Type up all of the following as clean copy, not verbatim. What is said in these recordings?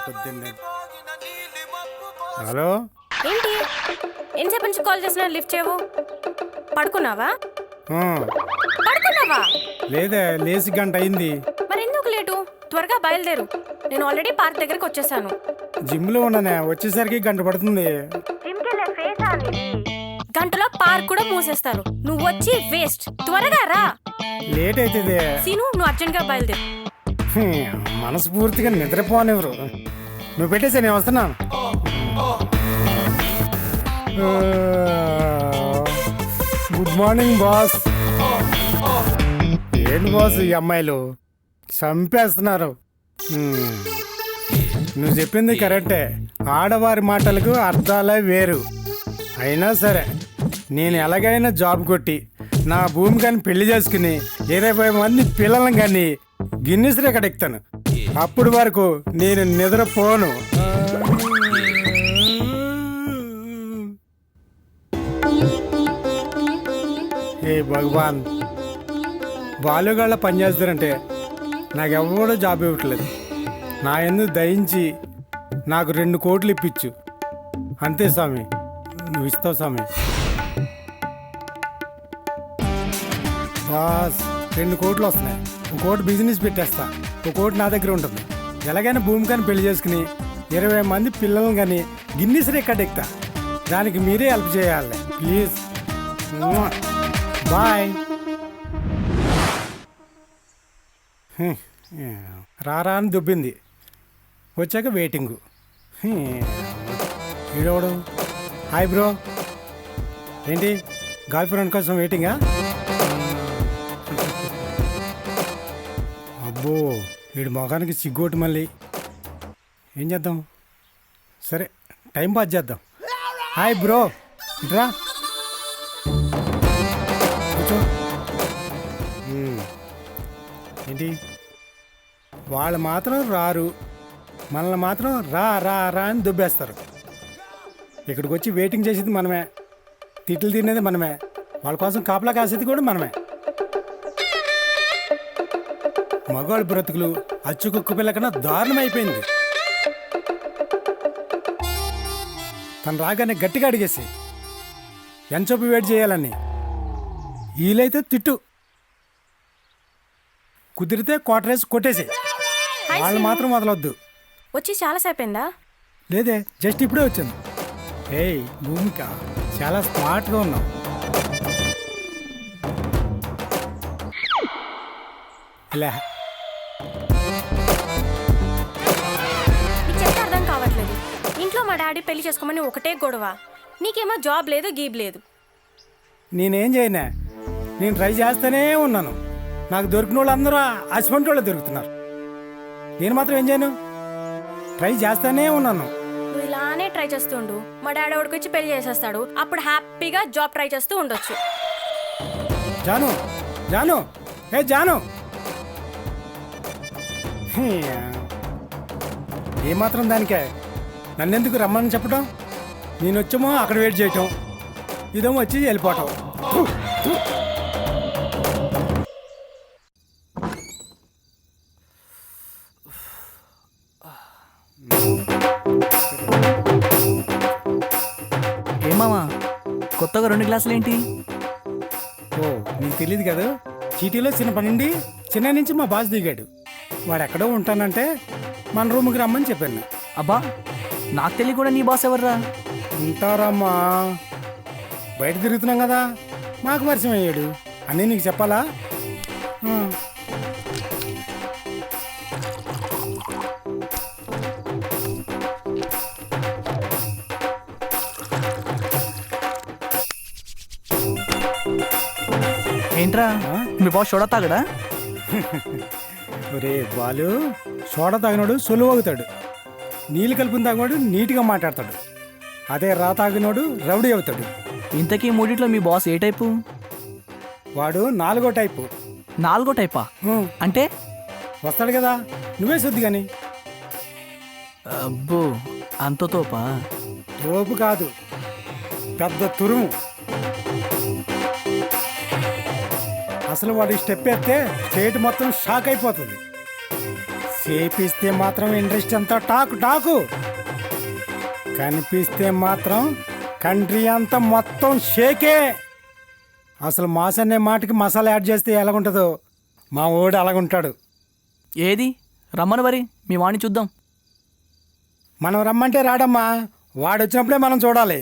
పొద్దున్నే. హలో, ఏంటి ఎంతసేపు నుంచి కాల్ చేసినా లిఫ్ట్ చేయవు? పడుకున్నావా? ఆ, పడుకున్నావా? లేదే, లేచి గంట అయింది. మరి ఎందుకు లేటు? త్వరగా బయలుదేరు. నేను ఆల్రెడీ పార్క్ దగ్గరికి వచ్చేసాను. జిమ్లో ఉన్నానే, వచ్చేసరికి గంట పడుతుంది. గంటలో పార్క్ కూడా మూసేస్తారు. నువ్వు వచ్చి వేస్ట్. త్వరగా రా. లేట్ అవుతుంది. సీను, నువ్వు అర్జెంట్ గా బయలుదేరు. మనస్ఫూర్తిగా నిద్రపోనివ్వరు. నువ్వు పెట్టేసా, నేను వస్తున్నాను. Good morning boss. ఏంటి బాస్, ఈ అమ్మాయిలు చంపేస్తున్నారు. నువ్వు చెప్పింది కరెక్టే, ఆడవారి మాటలకు అర్థాలే వేరు. అయినా సరే నేను ఎలాగైనా జాబ్ కొట్టి నా భూమి కానీ పెళ్లి చేసుకుని 20 మంది పిల్లలను కానీ గిన్నిస్ రికార్డ్ ఎక్కుతాను. అప్పుడు వరకు నేను నిద్రపోను. ఏ భగవాన్, బాలుగాళ్ళ పనిచేస్తారంటే నాకెవడో జాబ్ ఇవ్వట్లేదు. నా ఎందుకు దయించి నాకు 2 కోట్లు ఇప్పించు. అంతే స్వామి, నువ్వు ఇస్తావు స్వామి. బాస్, 2 కోట్లు వస్తున్నాయి. 1 కోటి బిజినెస్ పెట్టేస్తా, 1 కోటి నా దగ్గర ఉంటుంది. ఎలాగైనా భూమి కానీ పెళ్లి చేసుకుని 20 మంది పిల్లలను కానీ గిన్నిస్ రికార్డ్ ఎక్కుతా. దానికి మీరే హెల్ప్ చేయాలి ప్లీజ్. బాయ్. రారా అని దుబ్బింది, వచ్చాక వెయిటింగు. వీడవడు. హాయ్ బ్రో, ఏంటి గర్ల్ ఫ్రెండ్ కోసం వెయిటింగా? అబ్బో, వీడి మొఖానికి సిగ్గోటి. మళ్ళీ ఏం చేద్దాం? సరే, టైం పాస్ చేద్దాం. హాయ్ బ్రో, ఇట్రా కూర్చో. ఏంటి, వాళ్ళు మాత్రం రారు, మనల్ని మాత్రం రా రా రా అని దుబ్బేస్తారు. ఇక్కడికి వచ్చి వెయిటింగ్ చేసేది మనమే, తిట్లు తినేది మనమే, వాళ్ళ కోసం కాపలా కాసేది కూడా మనమే. మగవాళ్ళ బ్రతుకులు అచ్చు కుక్క పిల్ల కన్నా దారుణం అయిపోయింది. తను రాగానే గట్టిగా అడిగేసి ఎంచొప్పి వెయిట్ చేయాలని. వీలైతే తిట్టు, కుదిరితే క్వార్టరేసి కొట్టేసి. వాళ్ళు మాత్రం వదలొద్దు. వచ్చి చాలా సేపు అయిందా? లేదే, జస్ట్ ఇప్పుడే వచ్చింది. ఏయ్ భూమిక, చాలా స్మార్ట్గా ఉన్నావు. ఇలా నీకు చెప్తే అర్థం కావట్లేదు. ఇంట్లో మా డాడీ పెళ్లి చేసుకోమని ఒకటే గొడవ. నీకేమో జాబ్ లేదు, గీబ్ లేదు. నేనేం చేయనా, నేను ట్రై చేస్తూనే ఉన్నాను. నాకు దొరికిన వాళ్ళు అందరూ హస్బెండ్ వాళ్ళు దొరుకుతున్నారు. నేను మాత్రం ఏం చేయను, ట్రై చేస్తూనే ఉన్నాను. నువ్వు ఇలానే ట్రై చేస్తుండు. మా డాడీ వాడికి వచ్చి పెళ్లి చేసేస్తాడు. అప్పుడు హ్యాపీగా జాబ్ ట్రై చేస్తూ ఉండొచ్చు. జాను, జాను, ఏ జాను, ఏమాత్రం దానికే నన్నెందుకు రమ్మని చెప్పడం? నేను వచ్చామో అక్కడ వెయిట్ చేయటం, ఇదేమో వచ్చి వెళ్ళిపోవటం. ఏమామా, కొత్తగా 2 గ్లాసులు ఏంటి? ఓ, నీకు తెలియదు కదా, చీటీలో చిన్న పనుండి చిన్న నుంచి మా బాస్ దిగాడు. వాడు ఎక్కడో ఉంటానంటే మన రూమ్కి రమ్మని చెప్పాను. అబ్బా, నాకు తెలియ కూడా నీ బాస్ ఎవర్రా? ఉంటారమ్మా, బయట తిరుగుతున్నాం కదా, మాకు పరిచయం అయ్యాడు. అన్నీ నీకు చెప్పాలా? ఏంట్రా, మీ బాస్ చూడ తాగడా? ఒరే బాలు, సోడా తాగినాడు సొలువవుతాడు, నీళ్ళు కలిపిన తాగినాడు నీట్గా మాట్లాడతాడు. అదే రా తాగినోడు రౌడీ అవుతాడు. ఇంతకీ మూడిట్లో మీ బాస్ ఏ టైపు? వాడు 4వ టైపు. 4వ టైపా? అంటే వస్తాడు కదా, నువ్వే శుద్ధి కానీ. అబ్బో, అంత తోపా? తోపు కాదు, పెద్ద తురుము. అసలు వాడు స్టెప్ ఎత్తే స్టేట్ మొత్తం షాక్ అయిపోతుంది. చేపిస్తే మాత్రం ఇండస్ట్రీ అంతా టాకు టాకు, కనిపిస్తే మాత్రం కంట్రీ అంతా మొత్తం షేకే. అసలు మాస్ అనే మాటకి మసాలా యాడ్ చేస్తే ఎలాగుంటుందో మా ఓడు అలాగుంటాడు. ఏది రమ్మను మరి మీ వాణ్ణి చూద్దాం. మనం రమ్మంటే రాడమ్మా, వాడు వచ్చినప్పుడే మనం చూడాలి.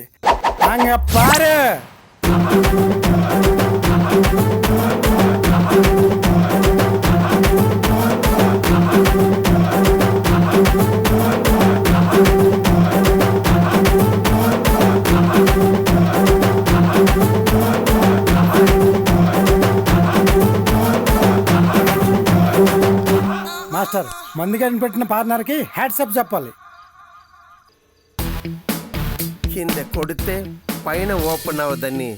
అంగ పారు. మాస్టర్, మందు కనిపెట్టిన పార్ట్నర్కి హ్యాట్సప్ చెప్పాలి. కింద కొడితే పైన ఓపెన్ అవ్వదని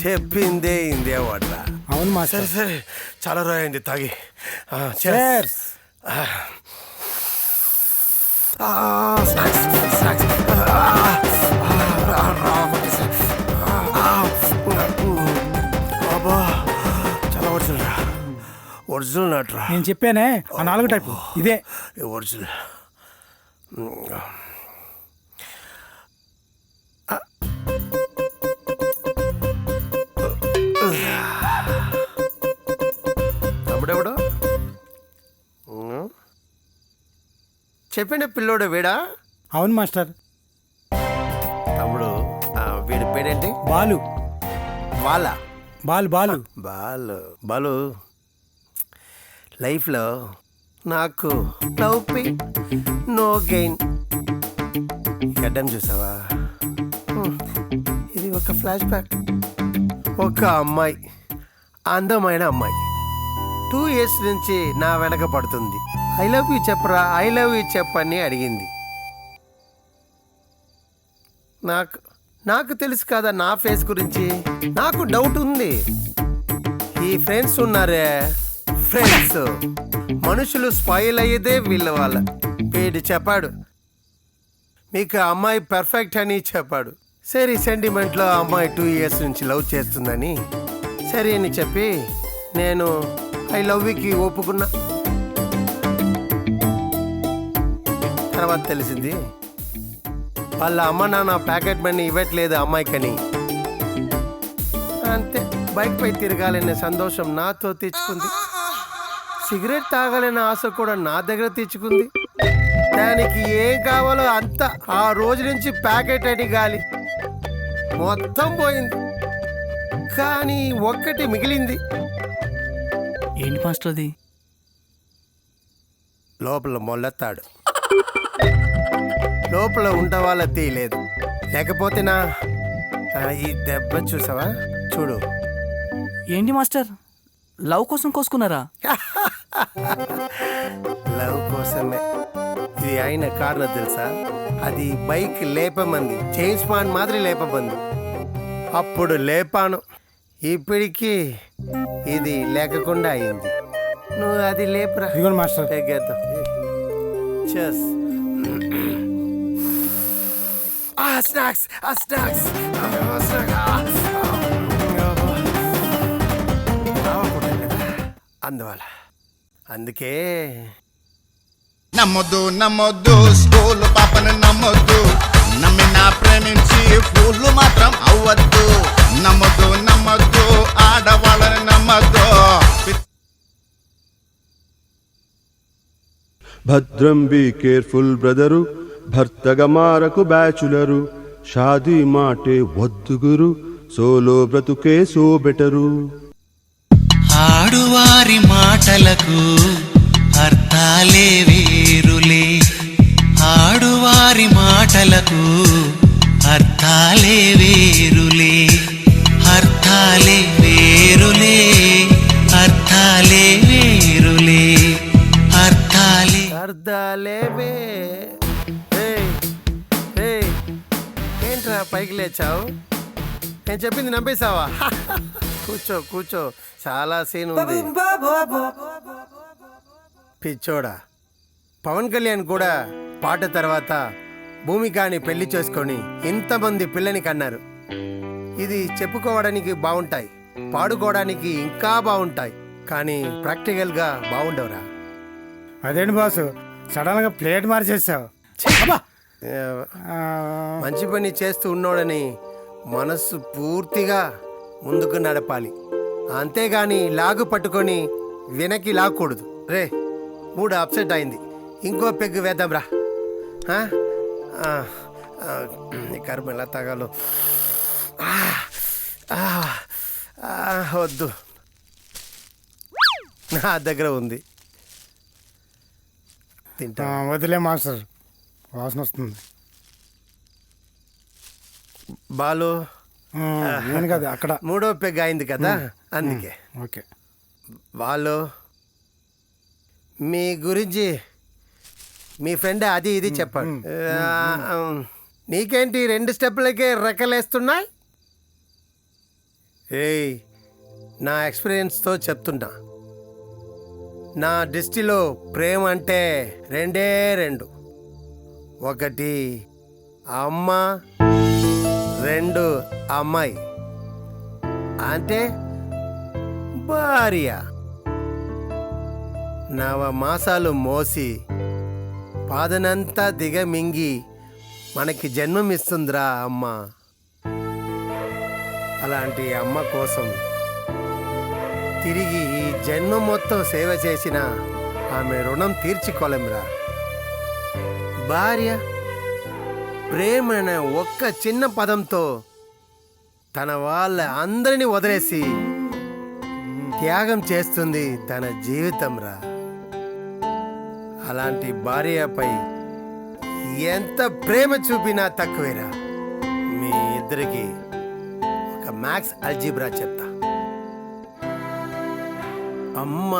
చెప్పిందే ఇందే వాట. అవును మాస్టర్. సరే చాలా రాయండి తాగి. Cheers. చాలా ఒరిజినల్ నాట్రా. నేను చెప్పానే ఆ 4 టైపు ఇదే. ఒరిజినల్. తమ్ముడెవడు చెప్పండి, పిల్లోడు వీడా? అవును మాస్టర్. తమ్ముడు వీడి పేరేంటి? బాలు. వాళ్ళ బాలు బాలు బాలు లైఫ్లో నాకు లవ్ పే నో గెయిన్. గడ్డం చూసావా? ఇది ఒక ఫ్లాష్ బ్యాక్. ఒక అమ్మాయి, అందమైన అమ్మాయి 2 years నుంచి నా వెనక పడుతుంది. ఐ లవ్ యూ చెప్పరా, ఐ లవ్ యూ చెప్పని అడిగింది. నాకు తెలుసు కదా నా ఫేస్ గురించి. నాకు డౌట్ ఉంది. ఈ ఫ్రెండ్స్ ఉన్నారే, ఫ్రెండ్స్ మనుషులు స్పాయిల్ అయ్యేదే వీళ్ళ వాళ్ళ. వీడు చెప్పాడు మీకు అమ్మాయి పర్ఫెక్ట్ అని చెప్పాడు. సరే సెంటిమెంట్లో అమ్మాయి 2 years నుంచి లవ్ చేస్తుందని సరే అని చెప్పి నేను ఐ లవ్ యూకి ఒప్పుకున్నా. తర్వాత తెలిసింది వాళ్ళ అమ్మ నాన్న ప్యాకెట్ మనీ ఇవ్వట్లేదు అమ్మాయికని. అంతే, బైక్ పై తిరగాలనే సంతోషం నాతో తెచ్చుకుంది. సిగరెట్ తాగాలనే ఆశ కూడా నా దగ్గర తెచ్చుకుంది. దానికి ఏం కావాలో అంతా ఆ రోజు నుంచి ప్యాకెట్ అని గాలి మొత్తం పోయింది. కానీ ఒక్కటి మిగిలింది. ఏంటి మాస్టర్ అది? లోపల మొల్లెత్తాడు. లోపల ఉండవాళ్ళ తీయలేదు. లేకపోతే నా ఈ దెబ్బ చూసావా? చూడు. ఏంటి మాస్టర్, లవ్ కోసం కోసుకున్నారా? లవ్ కోసమే. ఇది అయిన కారణం తెలుసా? అది బైక్ లేపమంది, జేమ్స్ బాండ్ మాదిరి లేపమంది. అప్పుడు లేపాను. ఇప్పటికి ఇది లేకుండా అయింది. నువ్వు అది లేపురా. ఇదిగోండి మాస్టర్. ఎగ్గేద్దాం. చెస్. స్నాక్స్ స్నాక్స్ అందువల్ల అందుకే నమ్మొద్దు నమ్మొద్దు స్కూల్ పాపను నమ్మొద్దు, నమ్మినా ప్రేమించి ఫూళ్ళు మాత్రం అవ్వద్దు. నమ్మొద్దు నమ్మొద్దు ఆడవాళ్ళని నమ్మొద్దు. భద్రం బీ కేర్ఫుల్ బ్రదరు, భర్తగా మారకు బ్యాచులరు, షాదీ మాటే వద్దు గురు, సోలో బ్రతుకే సో బెటరు. ఆడువారి మాటలకు అర్థాలే వేరులే, ఆడువారి మాటలకు అర్థాలే వేరులే, అర్థాలే వేరులే, అర్థాలే వేరులే, అర్థాలే అర్ధాలేవే. ఏంట్రా పైకి లేచావు? నేను చెప్పింది నమ్మేశావా? కూర్చో కూర్చో, చాలా సీన్ ఉంది. పిచ్చోడా, పవన్ కళ్యాణ్ కూడా పాట తర్వాత భూమికాని పెళ్లి చేసుకొని ఇంతమంది పిల్లని కన్నారు. ఇది చెప్పుకోవడానికి బాగుంటాయి, పాడుకోవడానికి ఇంకా బాగుంటాయి, కానీ ప్రాక్టికల్గా బాగుండవురా. అదేంటి బాసు సడన్గా ప్లేట్ మార్చేసావు అబ్బా! ఏ, ఆ, మంచి పని చేస్తూ ఉన్నోడని మనస్సు పూర్తిగా ముందుకు నడపాలి, అంతేగాని లాగు పట్టుకొని వెనక్కి లాక్కూడదు. రే మూడు అప్సెట్ అయింది, ఇంకో పెగ్గు వేద్దాం రా. ఆ? ఆ, ఆ, ఈ కర్మ ఎలా తాగాలో. ఆ, ఆ, ఆ, వద్దు, నా దగ్గర ఉంది, తింటా. వదిలే మాస్టర్, వాసన వస్తుంది. బాలు, నేను కదా అక్కడ. మూడో పెగ్ అయింది కదా, అందుకే. ఓకే. వాళ్ళు మీ గురించి మీ ఫ్రెండ్ అది ఇది చెప్పాడు. నీకేంటి 2 స్టెప్పులకే రెక్కలేస్తున్నాయి? ఏయ్, నా ఎక్స్పీరియన్స్తో చెప్తున్నా, నా దృష్టిలో ప్రేమ అంటే 2 ఒకటి అమ్మ, 2 అమ్మాయి, అంటే భార్య. 9 మాసాలు మోసి పాదనంతా దిగమింగి మనకి జన్మమిస్తుందిరా అమ్మ. అలాంటి అమ్మ కోసం తిరిగి ఈ జన్మ మొత్తం సేవ చేసిన ఆమె రుణం తీర్చుకోలేంరా. భార్య ప్రేమ అనే ఒక్క చిన్న పదంతో తన వాళ్ళ అందరినీ వదిలేసి త్యాగం చేస్తుంది తన జీవితం రా. అలాంటి భార్యపై ఎంత ప్రేమ చూపినా తక్కువేరా. మీ ఇద్దరికి ఒక మ్యాథ్స్ అల్జీబ్రా చెప్తా. అమ్మ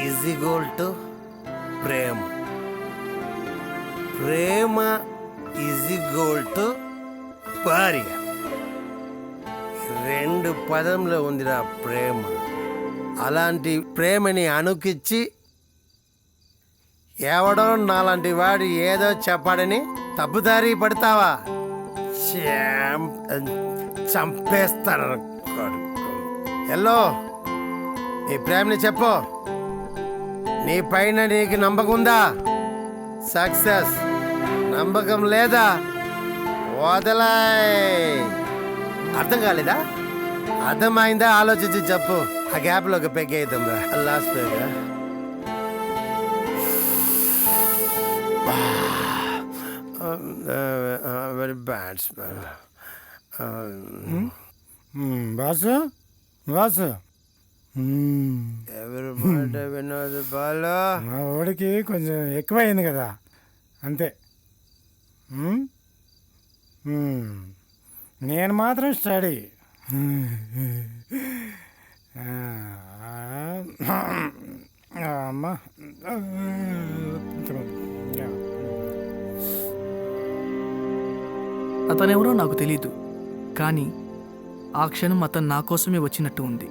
is equal to Prema, Prema is equal to భార్య. 2 పదంలో ఉందిరా ప్రేమ. అలాంటి ప్రేమని అణుకిచ్చి ఎవడో నాలాంటి వాడు ఏదో చెప్పాడని తప్పుదారి పడతావా? చంపేస్తాను. ఎల్లో, నీ ప్రేమని చెప్పు. నీ పైన నీకు నమ్మకం ఉందా? సక్సెస్. నమ్మకం లేదా? వదలాయ్. అర్థం కాలేదా? అర్థమైందా? ఆలోచించి చెప్పు. ఆ గ్యాప్లో ఒక పెగ్ వేద్దాం రా, last peg. Very bad smell. Boss boss, ఎవరు మాట వినోదు బాలో. మా వాడికి కొంచెం ఎక్కువైంది కదా, అంతే. నేను మాత్రం స్టడీ. అమ్మా, అతనెవరో నాకు తెలీదు, కానీ ఆ క్షణం అతను నా కోసమే వచ్చినట్టు ఉంది.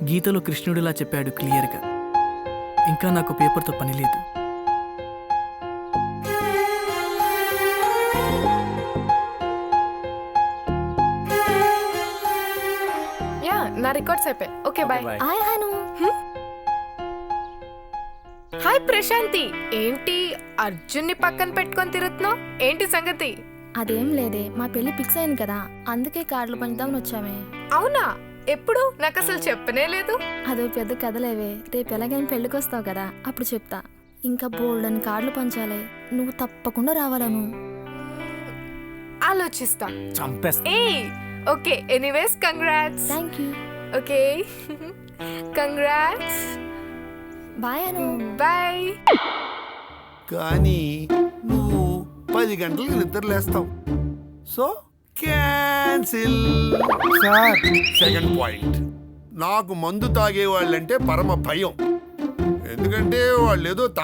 గీతలో కృష్ణుడిలా చెప్పాడు క్లియర్గా. ఇంకా నాకు పేపర్తో పని లేదు. యా, నా రికార్డ్స్ అయిపోయి. Okay bye. Hi Hanu. Hi Prashanti, ఏంటి అర్జున్ని పక్కన పెట్టుకొని తిరుగుతున్నావు? ఏంటి సంగతి? అదేం లేదే, మా పెళ్లి ఫిక్స్ అయింది కదా, అందుకే కార్డులు పంచుదామని వచ్చామే. అవునా? ఎప్పుడు? నాకు అసలు చెప్పనే లేదు. అదో పెద్ద కథలేవే, రేపు ఎలాగైనా పెళ్ళికి వస్తావు కదా, అప్పుడు చెప్తా. ఇంకా బోల్డ్ అని కార్డులు పంచాలి, నువ్వు తప్పకుండా రావాలను. ఆలోచిస్తా. చంపేస్తా. ఏ okay, anyways congrats. Thank you. Okay congrats. Bye Anu. Bye. కానీ నువ్వు 10 గంటలకు నిద్రలేస్తావు, so cancel. Sir, second point, నాకు మందు తాగే వాళ్ళంటే పరమ భయం. ఎందుకంటే వాళ్ళు ఏదో